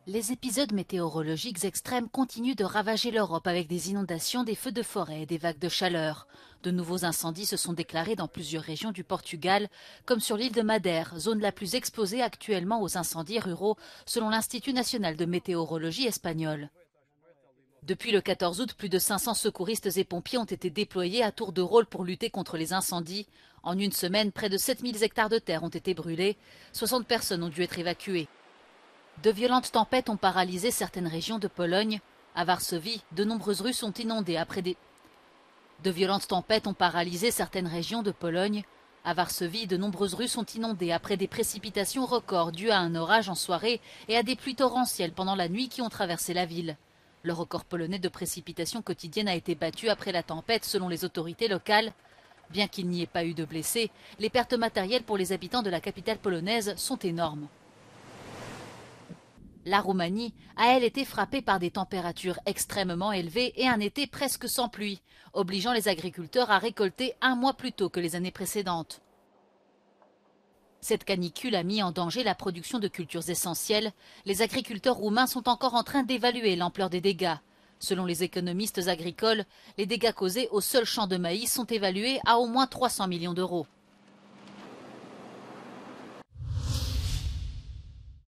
Les épisodes météorologiques extrêmes continuent de ravager l'Europe avec des inondations, des feux de forêt et des vagues de chaleur. De nouveaux incendies se sont déclarés dans plusieurs régions du Portugal, comme sur l'île de Madère, zone la plus exposée actuellement aux incendies ruraux, selon l'Institut national de météorologie espagnol. Depuis le 14 août, plus de 500 secouristes et pompiers ont été déployés à tour de rôle pour lutter contre les incendies. En une semaine, près de 7000 hectares de terre ont été brûlés. 60 personnes ont dû être évacuées. De violentes tempêtes ont paralysé certaines régions de Pologne. À Varsovie, de nombreuses rues sont inondées après des... De violentes tempêtes ont paralysé certaines régions de Pologne. À Varsovie, de nombreuses rues sont inondées après des précipitations records dues à un orage en soirée et à des pluies torrentielles pendant la nuit qui ont traversé la ville. Le record polonais de précipitations quotidiennes a été battu après la tempête selon les autorités locales. Bien qu'il n'y ait pas eu de blessés, les pertes matérielles pour les habitants de la capitale polonaise sont énormes. La Roumanie a, elle, été frappée par des températures extrêmement élevées et un été presque sans pluie, obligeant les agriculteurs à récolter un mois plus tôt que les années précédentes. Cette canicule a mis en danger la production de cultures essentielles. Les agriculteurs roumains sont encore en train d'évaluer l'ampleur des dégâts. Selon les économistes agricoles, les dégâts causés au seul champ de maïs sont évalués à au moins 300 millions d'euros.